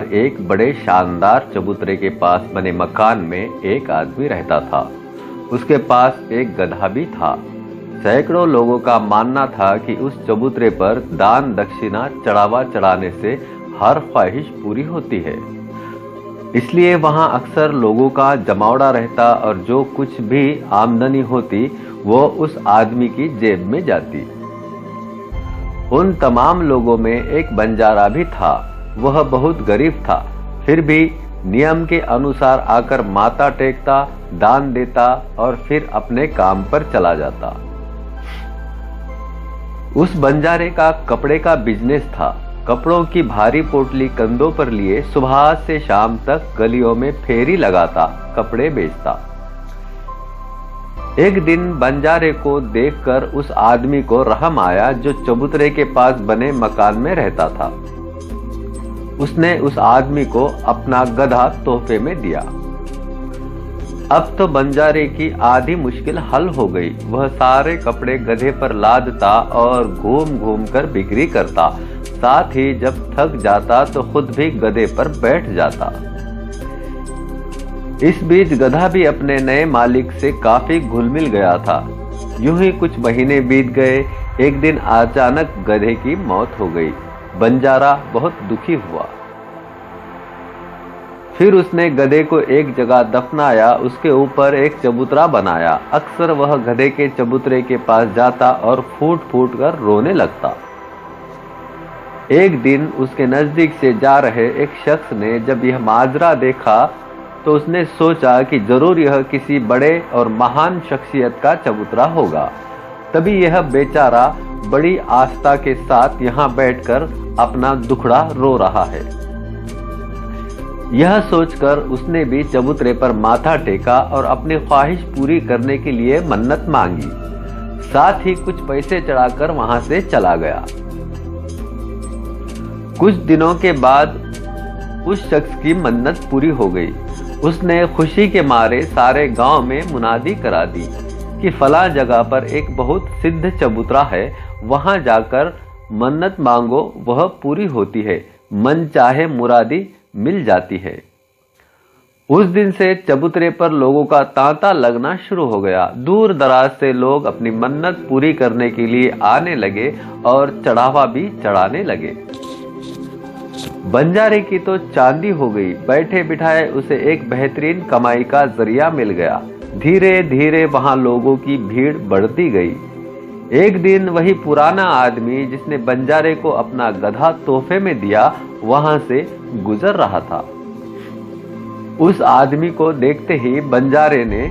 एक बड़े शानदार चबूतरे के पास बने मकान में एक आदमी रहता था। उसके पास एक गधा भी था। सैकड़ों लोगों का मानना था कि उस चबूतरे पर दान दक्षिणा चढ़ावा चढ़ाने से हर ख्वाहिश पूरी होती है। इसलिए वहां अक्सर लोगों का जमावड़ा रहता और जो कुछ भी आमदनी होती वो उस आदमी की जेब में जाती। उन तमाम लोगों में एक बंजारा भी था। वह बहुत गरीब था, फिर भी नियम के अनुसार आकर माथा टेकता, दान देता और फिर अपने काम पर चला जाता। उस बंजारे का कपड़े का बिजनेस था। कपड़ों की भारी पोटली कंधों पर लिए सुबह से शाम तक गलियों में फेरी लगाता, कपड़े बेचता। एक दिन बंजारे को देखकर उस आदमी को रहम आया जो चबूतरे के पास बने मकान में रहता था। उसने उस आदमी को अपना गधा तोहफे में दिया। अब तो बंजारे की आधी मुश्किल हल हो गई। वह सारे कपड़े गधे पर लादता और घूम घूम कर बिक्री करता। साथ ही जब थक जाता तो खुद भी गधे पर बैठ जाता। इस बीच गधा भी अपने नए मालिक से काफी घुल मिल गया था। यूं ही कुछ महीने बीत गए। एक दिन अचानक गधे की मौत हो गई। बंजारा बहुत दुखी हुआ। फिर उसने गधे को एक जगह दफनाया, उसके ऊपर एक चबूतरा बनाया। अक्सर वह गधे के चबूतरे के पास जाता और फूट फूट कर रोने लगता। एक दिन उसके नजदीक से जा रहे एक शख्स ने जब यह माजरा देखा तो उसने सोचा कि जरूर यह किसी बड़े और महान शख्सियत का चबूतरा होगा। तभी यह बेचारा बड़ी आस्था के साथ यहाँ बैठकर अपना दुखड़ा रो रहा है। यह सोचकर उसने भी चबूतरे पर माथा टेका और अपनी ख्वाहिश पूरी करने के लिए मन्नत मांगी। साथ ही कुछ पैसे चढ़ाकर वहां से चला गया। कुछ दिनों के बाद उस शख्स की मन्नत पूरी हो गई। उसने खुशी के मारे सारे गांव में मुनादी करा दी कि फला जगह पर एक बहुत सिद्ध चबूतरा है, वहां जाकर मन्नत मांगो, वह पूरी होती है, मन चाहे मुरादी मिल जाती है। उस दिन से चबूतरे पर लोगों का तांता लगना शुरू हो गया। दूर दराज से लोग अपनी मन्नत पूरी करने के लिए आने लगे और चढ़ावा भी चढ़ाने लगे। बंजारे की तो चांदी हो गई। बैठे बिठाए उसे एक बेहतरीन कमाई का जरिया मिल गया। धीरे धीरे वहां लोगों की भीड़ बढ़ती गई। एक दिन वही पुराना आदमी जिसने बंजारे को अपना गधा तोहफे में दिया वहां से गुजर रहा था। उस आदमी को देखते ही बंजारे ने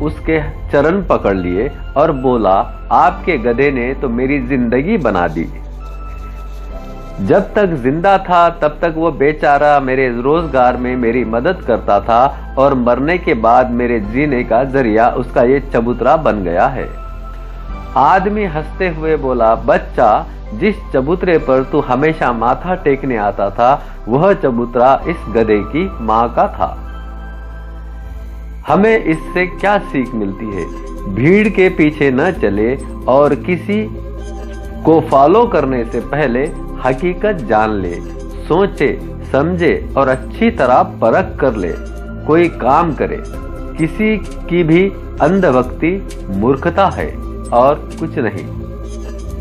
उसके चरण पकड़ लिए और बोला, आपके गधे ने तो मेरी जिंदगी बना दी। जब तक जिंदा था तब तक वो बेचारा मेरे रोजगार में मेरी मदद करता था और मरने के बाद मेरे जीने का जरिया उसका ये चबूतरा बन गया है। आदमी हंसते हुए बोला, बच्चा, जिस चबूतरे पर तू हमेशा माथा टेकने आता था वह चबूतरा इस गधे की मां का था। हमें इससे क्या सीख मिलती है? भीड़ के पीछे न चले और किसी को फॉलो करने से पहले हकीकत जान ले, सोचे समझे और अच्छी तरह परख कर ले कोई काम करे। किसी की भी अंधभक्ति मूर्खता है और कुछ नहीं।